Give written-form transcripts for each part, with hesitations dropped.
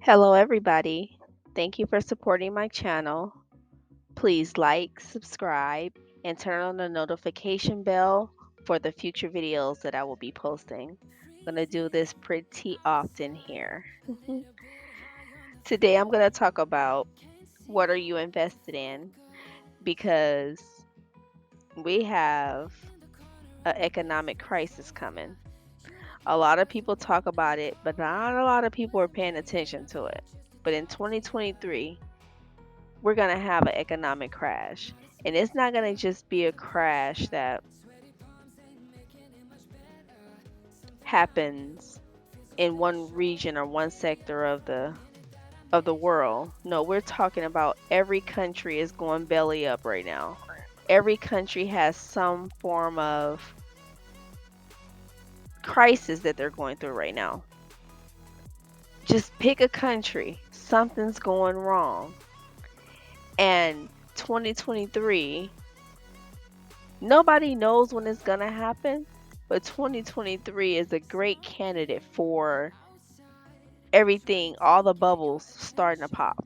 Hello, everybody. Thank you for supporting my channel. Please like, subscribe, and turn on the notification bell for the future videos that I will be posting. I'm going to do this pretty often here. Today, I'm going to talk about what are you invested in because we have an economic crisis coming. A lot of people talk about it, but not a lot of people are paying attention to it. But in 2023, we're going to have an economic crash. And it's not going to just be a crash that happens in one region or one sector of the world. No, we're talking about every country is going belly up right now. Every country has some form of crisis that they're going through right now. Just pick a country, something's going wrong. And 2023, nobody knows when it's going to happen, but 2023 is a great candidate for everything, all the bubbles starting to pop.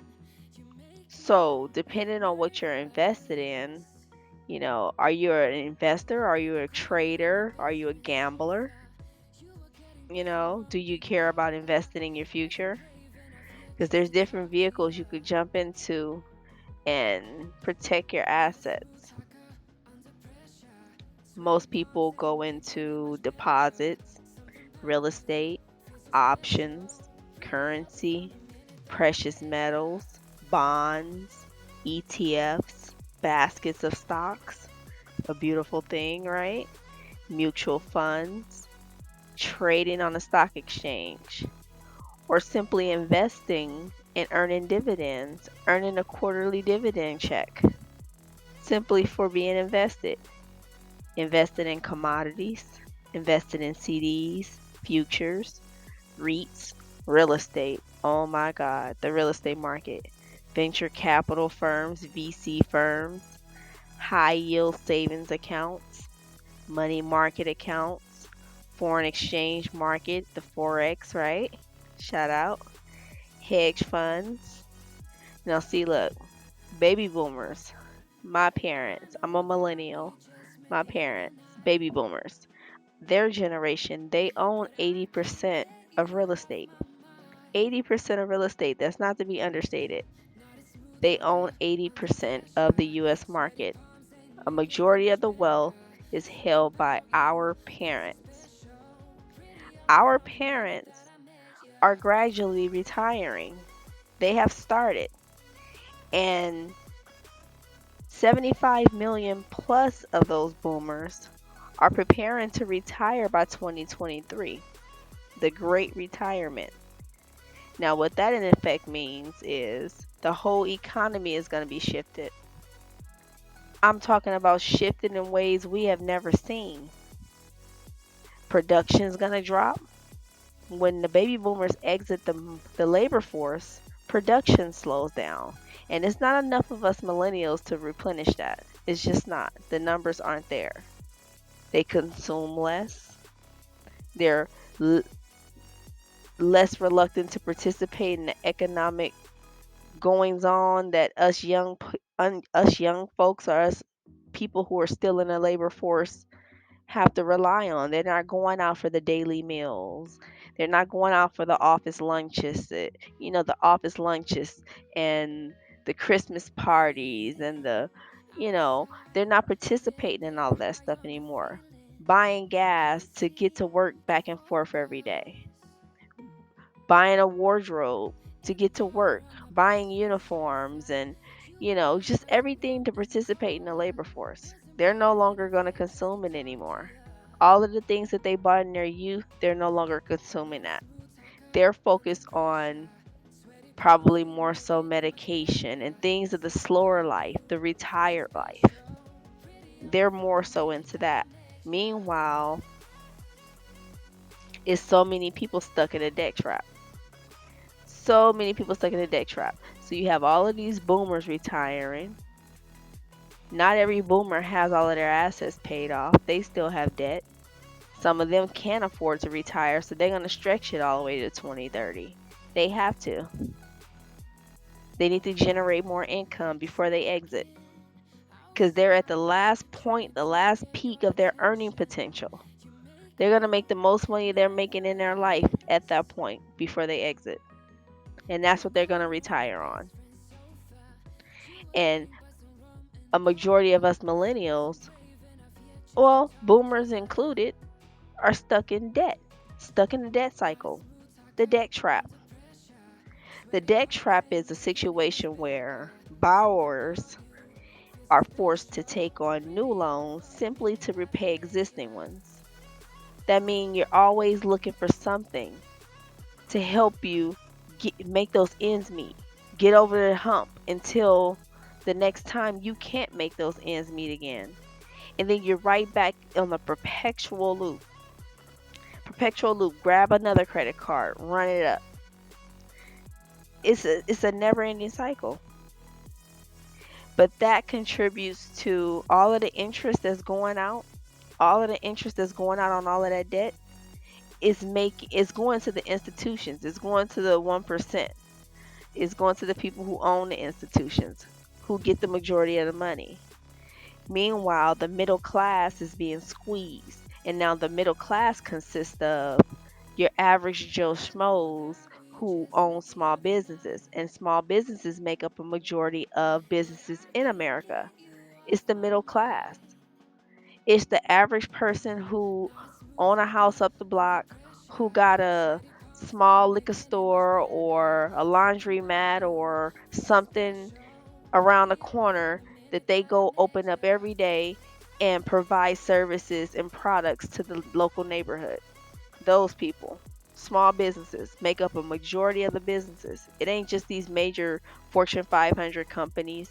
So, depending on what you're invested in, are you an investor? Are you a trader? Are you a gambler? Do you care about investing in your future? Because there's different vehicles you could jump into and protect your assets. Most people go into deposits, real estate, options, currency, precious metals, bonds, ETFs, baskets of stocks. A beautiful thing, right? Mutual funds, trading on a stock exchange, or simply investing and earning dividends, earning a quarterly dividend check simply for being invested. Invested in commodities, invested in CDs, futures, REITs, real estate. Oh my God, the real estate market. Venture capital firms, VC firms, high yield savings accounts, money market accounts, foreign exchange market, the Forex, right? Shout out. Hedge funds. Now, see, look, baby boomers, my parents, I'm a millennial, my parents, baby boomers, their generation, they own 80% of real estate. 80% of real estate, that's not to be understated. They own 80% of the US market. A majority of the wealth is held by our parents. Our parents are gradually retiring. They have started. And 75 million plus of those boomers are preparing to retire by 2023. The great retirement. Now, what that in effect means is the whole economy is going to be shifted. I'm talking about shifted in ways we have never seen. Production is going to drop. When the baby boomers exit the labor force, production slows down. And it's not enough of us millennials to replenish that. It's just not. The numbers aren't there. They consume less. They're l- less reluctant to participate in the economic goings on that us young folks or us people who are still in the labor force have to rely on. They're not going out for the daily meals. They're not going out for the office lunches. The office lunches and the Christmas parties and they're not participating in all that stuff anymore. Buying gas to get to work back and forth every day. Buying a wardrobe to get to work. Buying uniforms and just everything to participate in the labor force. They're no longer going to consume it anymore. All of the things that they bought in their youth, they're no longer consuming that. They're focused on probably more so medication and things of the slower life, the retired life. They're more so into that. Meanwhile, it's so many people stuck in a debt trap. So many people stuck in a debt trap. So you have all of these boomers retiring. Not every boomer has all of their assets paid off. They still have debt. Some of them can't afford to retire, so they're going to stretch it all the way to 2030. They have to. They need to generate more income before they exit because they're at the last point, the last peak of their earning potential. They're going to make the most money they're making in their life at that point before they exit. And that's what they're going to retire on. And a majority of us millennials, well, boomers included, are stuck in debt, stuck in the debt cycle, the debt trap. The debt trap is a situation where borrowers are forced to take on new loans simply to repay existing ones. That means you're always looking for something to help you make those ends meet, get over the hump until the next time you can't make those ends meet again. And then you're right back on the perpetual loop. Perpetual loop, grab another credit card, run it up. It's a never ending cycle. But that contributes to all of the interest that's going out, all of the interest that's going out on all of that debt is going to the institutions, it's going to the 1%, it's going to the people who own the institutions, who get the majority of the money. Meanwhile, the middle class is being squeezed, and now the middle class consists of your average Joe Schmoes who own small businesses, and small businesses make up a majority of businesses in America. It's the middle class. It's the average person who own a house up the block, who got a small liquor store or a laundromat or something around the corner that they go open up every day and provide services and products to the local neighborhood. Those people, small businesses, make up a majority of the businesses. It ain't just these major Fortune 500 companies,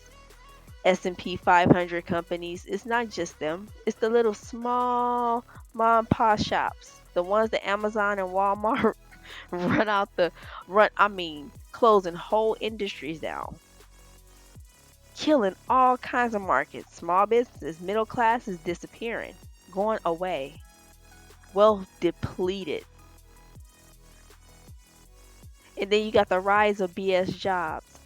S&P 500 companies. It's not just them. It's the little small mom and pop shops, the ones that Amazon and Walmart closing whole industries down, killing all kinds of markets. Small businesses, middle class is disappearing, going away, wealth depleted. And then you got the rise of BS jobs.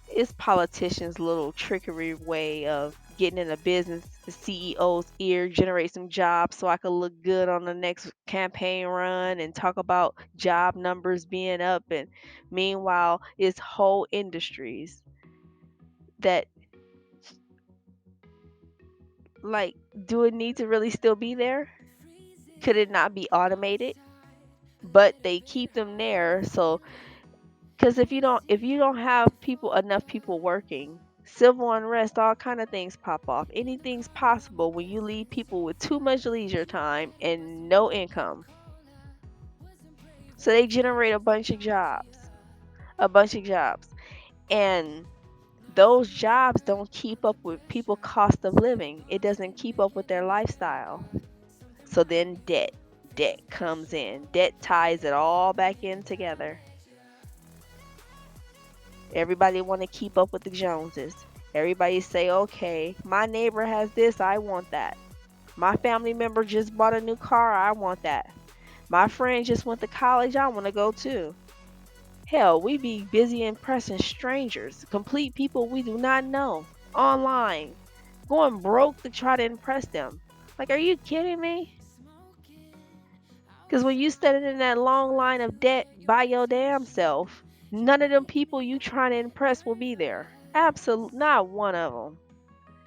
It's politicians' little trickery way of getting in a business, the CEO's ear, generate some jobs so I could look good on the next campaign run and talk about job numbers being up. And meanwhile, it's whole industries that, like, do it need to really still be there? Could it not be automated? But they keep them there so, because if you don't have enough people working, civil unrest, all kind of things pop off. Anything's possible when you leave people with too much leisure time and no income. So they generate a bunch of jobs, and those jobs don't keep up with people's cost of living. It doesn't keep up with their lifestyle. So then debt comes in. Debt ties it all back in together. Everybody want to keep up with the Joneses. Everybody say, okay, my neighbor has this, I want that. My family member just bought a new car, I want that. My friend just went to college, I want to go too. Hell, we be busy impressing strangers, complete people we do not know, online, going broke to try to impress them. Like, are you kidding me? Because when you standing in that long line of debt by your damn self, none of them people you trying to impress will be there. Absolutely not one of them.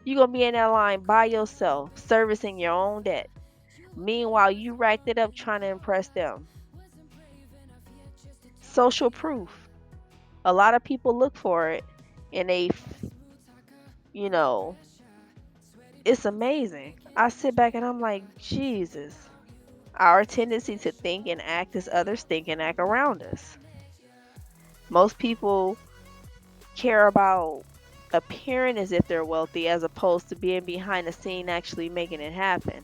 You gonna be in that line by yourself, servicing your own debt. Meanwhile, you racked it up trying to impress them. Social proof. A lot of people look for it, and you know, it's amazing. I sit back and I'm like, Jesus. Our tendency to think and act as others think and act around us. Most people care about appearing as if they're wealthy as opposed to being behind the scene actually making it happen.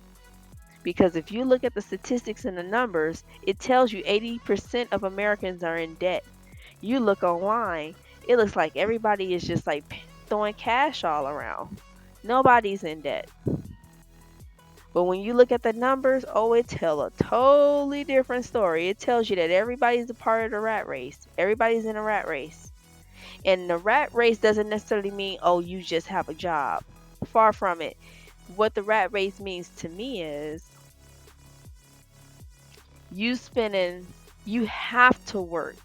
Because if you look at the statistics and the numbers, it tells you 80% of Americans are in debt. You look online, it looks like everybody is just like throwing cash all around. Nobody's in debt. But when you look at the numbers, oh, it tells a totally different story. It tells you that everybody's a part of the rat race. Everybody's in a rat race. And the rat race doesn't necessarily mean, oh, you just have a job. Far from it. What the rat race means to me is you have to work.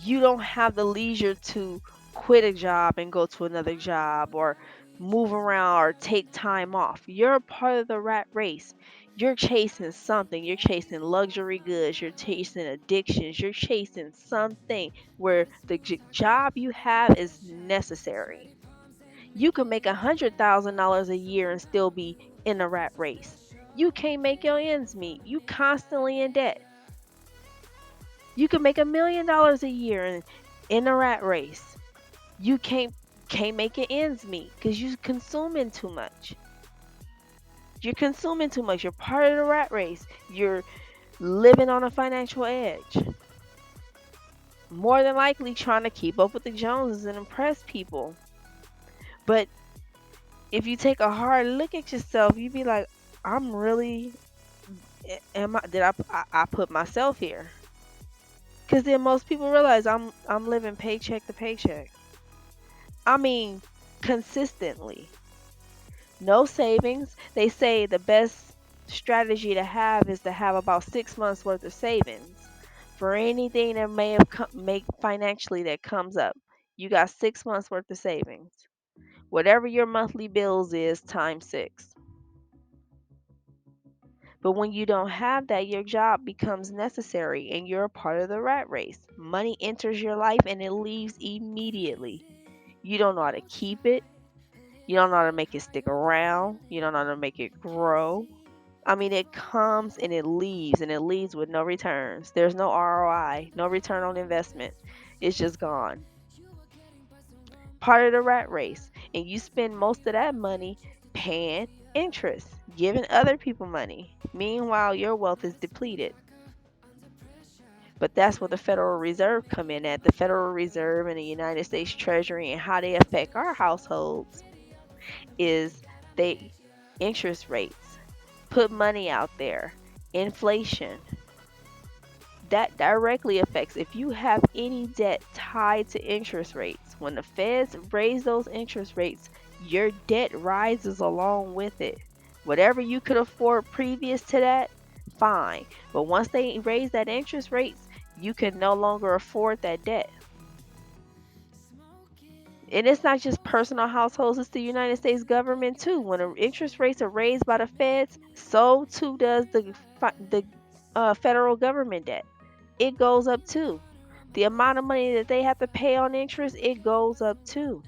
You don't have the leisure to quit a job and go to another job or move around or take time off. You're a part of the rat race. You're chasing something. You're chasing luxury goods. You're chasing addictions. You're chasing something where the job you have is necessary. You can make $100,000 a year and still be in a rat race. You can't make your ends meet. You constantly in debt. You can make $1 million a year and in a rat race. You can't make your ends meet because you're consuming too much. You're consuming too much. You're part of the rat race. You're living on a financial edge. More than likely trying to keep up with the Joneses and impress people. But if you take a hard look at yourself, you be like, I'm really I put myself here? Because then most people realize I'm living paycheck to paycheck. I mean, consistently. No savings. They say the best strategy to have is to have about 6 months worth of savings for anything that may have make financially that comes up. You got 6 months worth of savings. Whatever your monthly bills is times six. But when you don't have that, your job becomes necessary and you're a part of the rat race. Money enters your life and it leaves immediately. You don't know how to keep it. You don't know how to make it stick around. You don't know how to make it grow. I mean, it comes and it leaves with no returns. There's no ROI, no return on investment. It's just gone. Part of the rat race. And you spend most of that money paying interest, giving other people money. Meanwhile, your wealth is depleted. But that's where the Federal Reserve come in at. The Federal Reserve and the United States Treasury and how they affect our households is they interest rates, put money out there, inflation. That directly affects if you have any debt tied to interest rates. When the feds raise those interest rates, your debt rises along with it. Whatever you could afford previous to that, fine. But once they raise that interest rates, you can no longer afford that debt. And it's not just personal households, it's the United States government too. When the interest rates are raised by the feds, so too does the federal government debt. It goes up too. The amount of money that they have to pay on interest, it goes up too.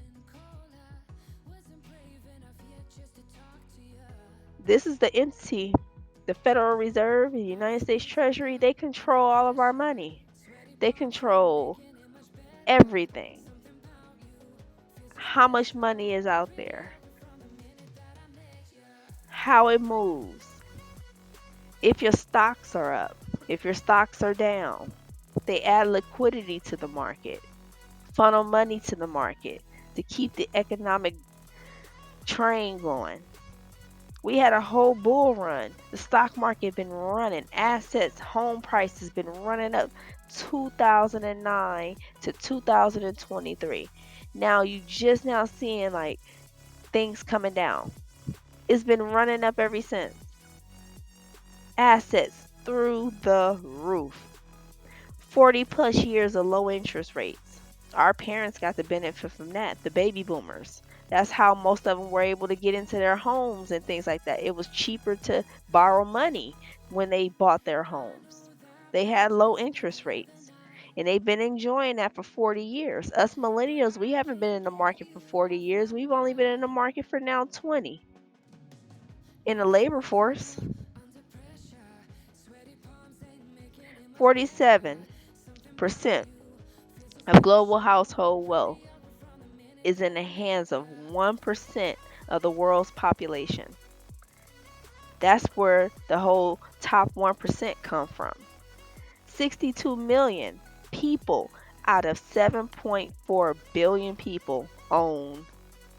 This is the entity, the Federal Reserve, the United States Treasury, they control all of our money. They control everything. How much money is out there, how it moves, if your stocks are up, if your stocks are down. They add liquidity to the market, funnel money to the market to keep the economic train going. We had a whole bull run. The stock market been running. Assets, home prices been running up 2009 to 2023. Now you just now seeing like things coming down. It's been running up ever since. Assets through the roof. 40 plus years of low interest rates. Our parents got the benefit from that, the baby boomers. That's how most of them were able to get into their homes and things like that. It was cheaper to borrow money when they bought their homes. They had low interest rates. And they've been enjoying that for 40 years. Us millennials, we haven't been in the market for 40 years. We've only been in the market for now 20. In the labor force, 47% of global household wealth is in the hands of 1% of the world's population. That's where the whole top 1% come from. 62 million people out of 7.4 billion people own,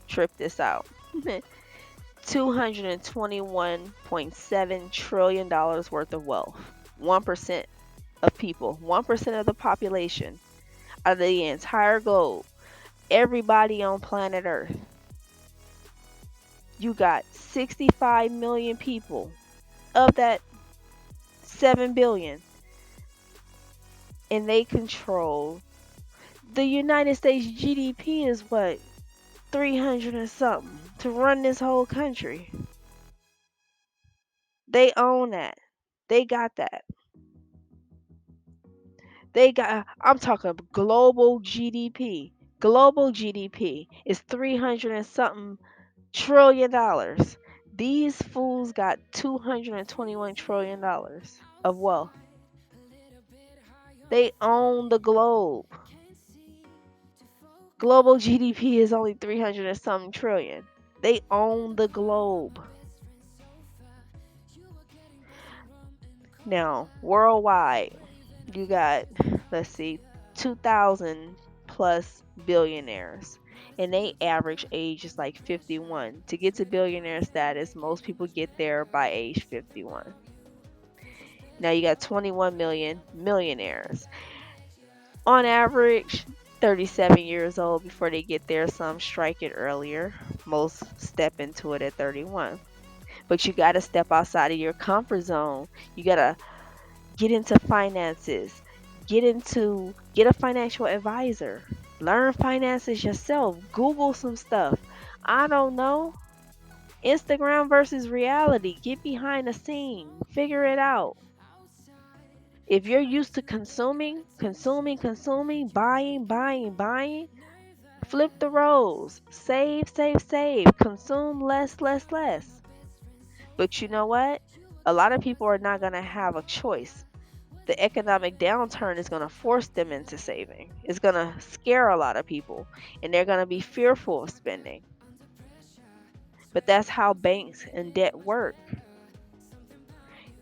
trip this out, $221.7 trillion worth of wealth. 1% of people, 1% of the population of the entire globe, everybody on planet Earth. You got 65 million people. Of that 7 billion, and they control the United States GDP is what, 300 and something to run this whole country. They own that. They got that. They got, I'm talking global GDP. Global GDP is 300 and something trillion dollars. These fools got $221 trillion of wealth. They own the globe. Global GDP is only 300 and something trillion. They own the globe. Now, worldwide, you got, let's see, 2,000 plus billionaires. And they average age is like 51. To get to billionaire status, most people get there by age 51. Now you got 21 million millionaires. On average, 37 years old before they get there. Some strike it earlier. Most step into it at 31. But you got to step outside of your comfort zone. You got to get into finances. Get a financial advisor. Learn finances yourself. Google some stuff. I don't know. Instagram versus reality. Get behind the scene. Figure it out. If you're used to consuming, buying, flip the roles. Save, save, save. Consume less, less, less. But you know what? A lot of people are not going to have a choice. The economic downturn is going to force them into saving. It's going to scare a lot of people, and they're going to be fearful of spending. But that's how banks and debt work.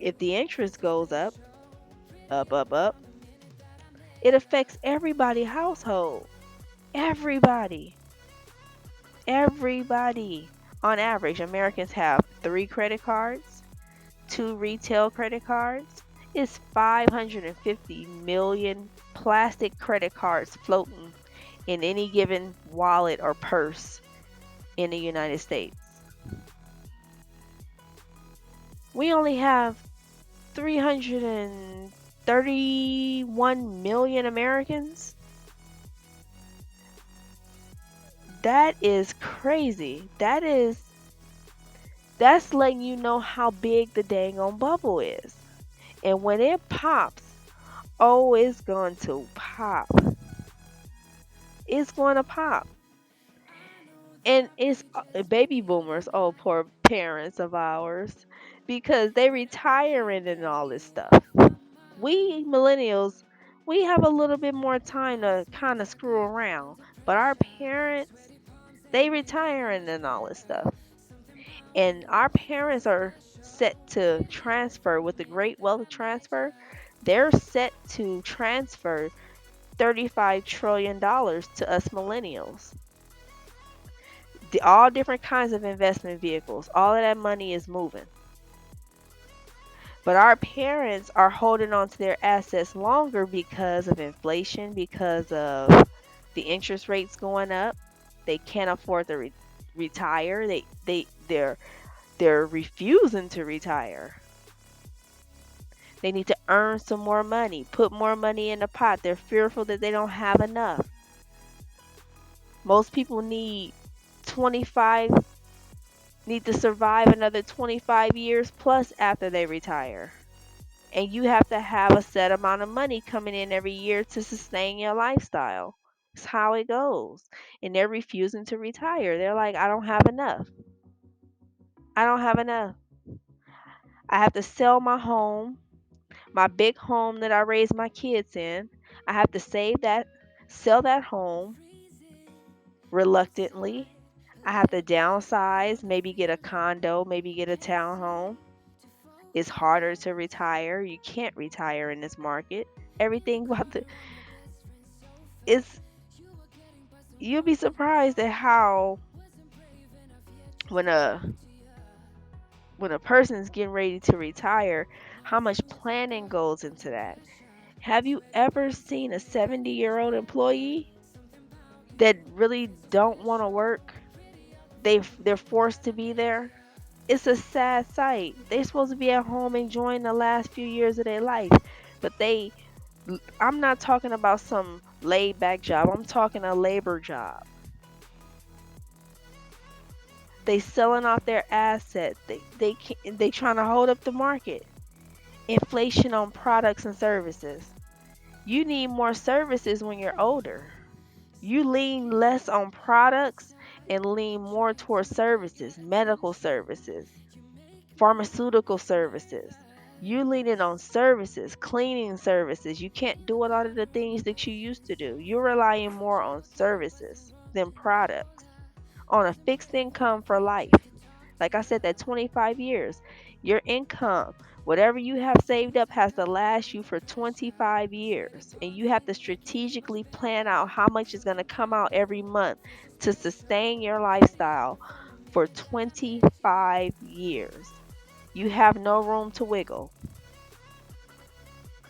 If the interest goes up, up, it affects everybody's household. Everybody. Everybody. On average, Americans have 3 credit cards, 2 retail credit cards. It's 550 million plastic credit cards floating in any given wallet or purse in the United States. We only have 331 million Americans. That is crazy. That's letting you know how big the dang on bubble is. And when it pops, oh, it's going to pop. It's going to pop. And it's baby boomers, oh, poor parents of ours, because they retiring and all this stuff. We millennials, we have a little bit more time to kind of screw around, but our parents, they retiring and all this stuff. And our parents are set to transfer with the great wealth transfer. They're set to transfer $35 trillion to us millennials. All different kinds of investment vehicles. All of that money is moving. But our parents are holding on to their assets longer because of inflation, because of the interest rates going up. They can't afford to retire. They're refusing to retire. They need to earn some more money, put more money in the pot. They're fearful that they don't have enough. Most people need to survive another 25 years plus after they retire. And you have to have a set amount of money coming in every year to sustain your lifestyle. It's how it goes. And they're refusing to retire. They're like, I don't have enough. I don't have enough. I have to sell my home, my big home that I raised my kids in. I have to sell that home reluctantly. I have to downsize, maybe get a condo, maybe get a townhome. It's harder to retire. You can't retire in this market. Everything about it's you'll be surprised at how when when a person is getting ready to retire, how much planning goes into that? Have you ever seen a 70-year-old employee that really don't want to work? They're forced to be there. It's a sad sight. They're supposed to be at home enjoying the last few years of their life, but I'm not talking about some laid back job. I'm talking a labor job. They selling off their assets. They trying to hold up the market. Inflation on products and services. You need more services when you're older. You lean less on products and lean more towards services, medical services, pharmaceutical services. You leaning on services, cleaning services. You can't do a lot of the things that you used to do. You're relying more on services than products. On a fixed income for life. Like I said, that 25 years, your income, whatever you have saved up, has to last you for 25 years. And you have to strategically plan out how much is going to come out every month to sustain your lifestyle for 25 years. You have no room to wiggle.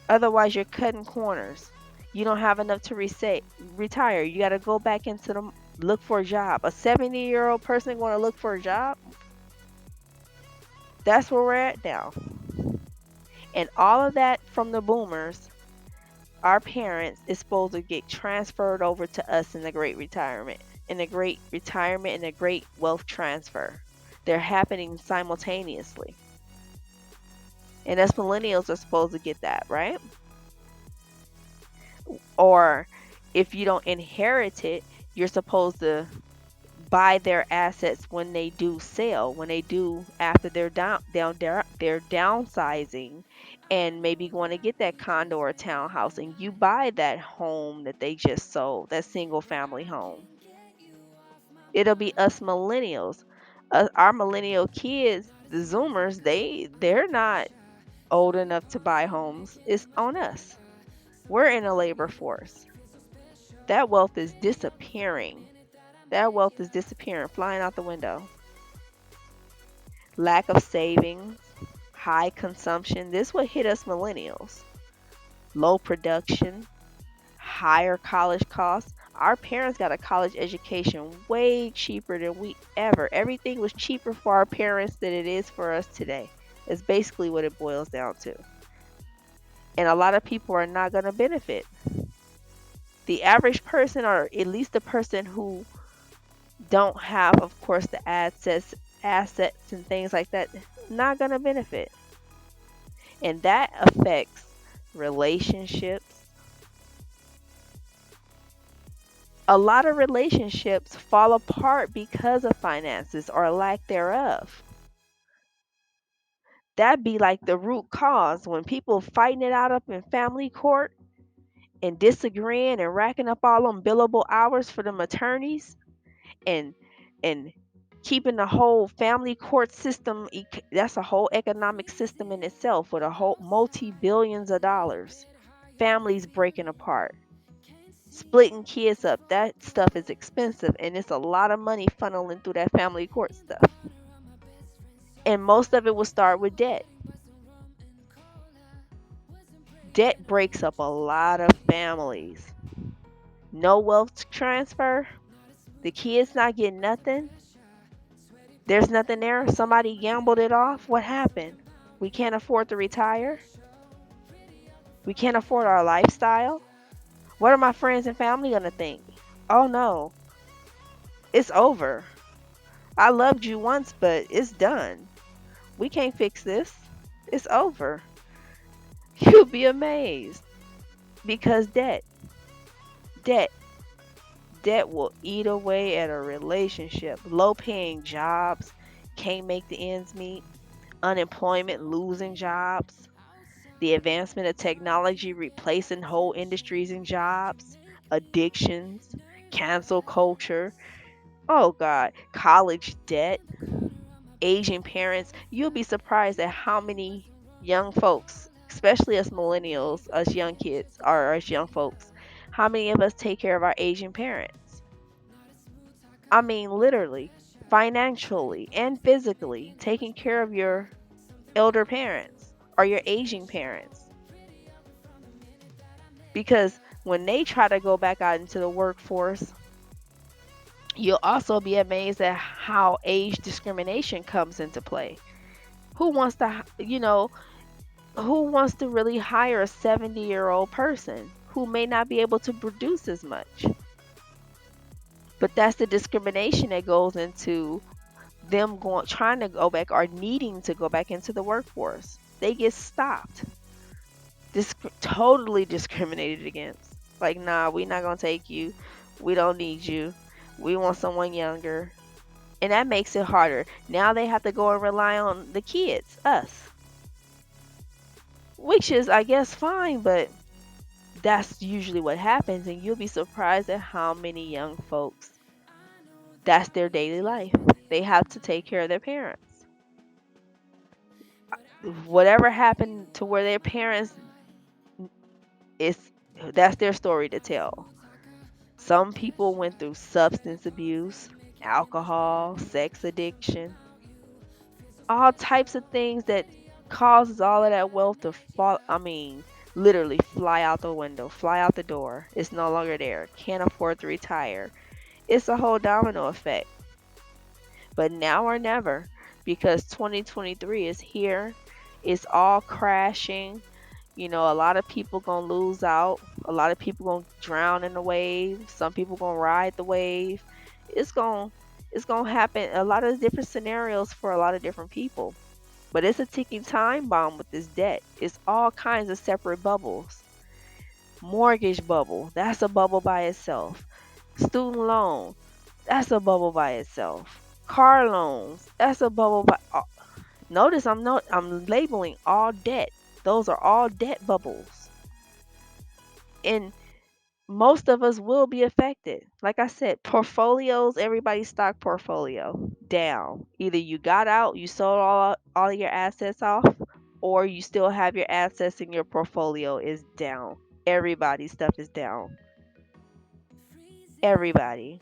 Otherwise, you're cutting corners. You don't have enough to retire. You got to go back into the look for a job. A 70-year-old person going to look for a job? That's where we're at now. And all of that from the boomers, our parents, is supposed to get transferred over to us in the great retirement, and the great wealth transfer. They're happening simultaneously. And us millennials are supposed to get that, right? Or if you don't inherit it, you're supposed to buy their assets when they do sell, when they do after they're downsizing and maybe going to get that condo or townhouse, and you buy that home that they just sold, that single family home. It'll be us millennials, our millennial kids, the Zoomers. They're not old enough to buy homes. It's on us. We're in a labor force. That wealth is disappearing. That wealth is disappearing, flying out the window. Lack of savings, high consumption. This would hit us millennials. Low production, higher college costs. Our parents got a college education way cheaper than we ever. Everything was cheaper for our parents than it is for us today. It's basically what it boils down to. And a lot of people are not going to benefit. The average person, or at least the person who don't have, of course, the assets and things like that, not going to benefit. And that affects relationships. A lot of relationships fall apart because of finances or lack thereof. That'd be like the root cause when people fighting it out up in family court and disagreeing and racking up all them billable hours for them attorneys and and keeping the whole family court system. That's a whole economic system in itself with a whole multi-billions of dollars. Families breaking apart, splitting kids up. That stuff is expensive, and it's a lot of money funneling through that family court stuff. And most of it will start with debt. Debt breaks up a lot of families. No wealth transfer. The kids not getting nothing. There's nothing there. Somebody gambled it off. What happened? We can't afford to retire. We can't afford our lifestyle. What are my friends and family going to think? Oh no, it's over. I loved you once, but it's done. We can't fix this. It's over. You'll be amazed because debt, debt will eat away at a relationship. Low paying jobs, can't make the ends meet, unemployment, losing jobs, the advancement of technology replacing whole industries and jobs, addictions, cancel culture. Oh God, college debt, Asian parents. You'll be surprised at how many young folks, especially us millennials, us young kids, or us young folks, how many of us take care of our Asian parents? I mean, literally. financially and physically, taking care of your elder parents or your aging parents. Because when they try to go back out into the workforce, you'll also be amazed at how age discrimination comes into play. Who wants to, who wants to really hire a 70-year-old person who may not be able to produce as much? But that's the discrimination that goes into them going trying to go back or needing to go back into the workforce. They get stopped. Totally discriminated against. Like, nah, we're not gonna take you. We don't need you. We want someone younger. And that makes it harder. Now they have to go and rely on the kids, us. Which is, I guess, fine, but that's usually what happens, and you'll be surprised at how many young folks that's their daily life. They have to take care of their parents. Whatever happened to where their parents is that's their story to tell. Some people went through substance abuse, alcohol, sex addiction, all types of things that causes all of that wealth to fall, literally fly out the window, fly out the door. It's no longer there. Can't afford to retire. It's a whole domino effect. But now or never, because 2023 is here. It's all crashing. A lot of people gonna lose out. A lot of people gonna drown in the wave. Some people gonna ride the wave. It's gonna happen. A lot of different scenarios for a lot of different people. But it's a ticking time bomb with this debt. It's all kinds of separate bubbles. Mortgage bubble, that's a bubble by itself. Student loan, that's a bubble by itself. Car loans, that's a bubble by. Notice I'm labeling all debt. Those are all debt bubbles. And most of us will be affected. Like I said, portfolios, everybody's stock portfolio down. Either you got out, you sold all of your assets off, or you still have your assets in your portfolio is down. Everybody's stuff is down. Everybody.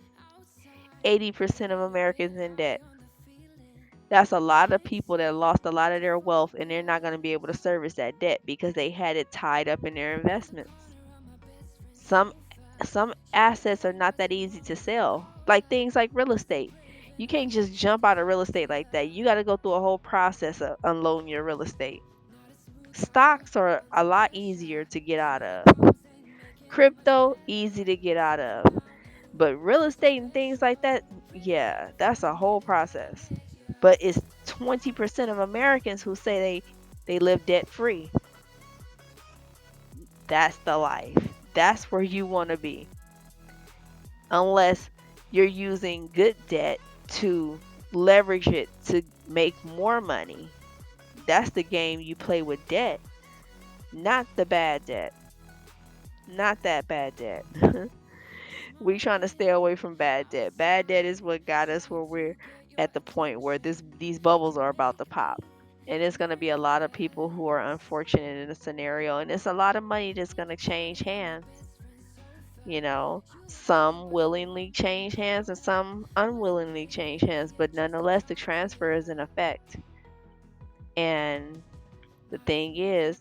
80% of Americans in debt. That's a lot of people that lost a lot of their wealth, and they're not going to be able to service that debt because they had it tied up in their investments. Some assets are not that easy to sell, like things like real estate. You can't just jump out of real estate like that. You got to go through a whole process of unloading your real estate. Stocks are a lot easier to get out of. Crypto, easy to get out of. But real estate and things like that, yeah, that's a whole process. But it's 20% of Americans who say they live debt free. That's the life. That's where you want to be. Unless you're using good debt to leverage it to make more money. That's the game you play with debt, not the bad debt. Not that bad debt. We trying to stay away from bad debt. Bad debt is what got us where we're at the point where these bubbles are about to pop. And it's going to be a lot of people who are unfortunate in a scenario, and it's a lot of money that's going to change hands. Some willingly change hands and some unwillingly change hands, but nonetheless the transfer is in effect. And the thing is,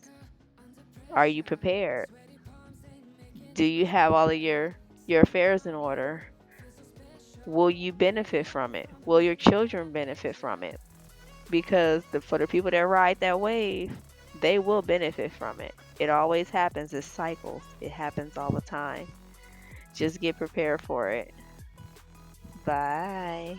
are you prepared? Do you have all of your affairs in order? Will you benefit from it? Will your children benefit from it? Because for the people that ride that wave, they will benefit from it. It always happens. It's cycles. It happens all the time. Just get prepared for it. Bye.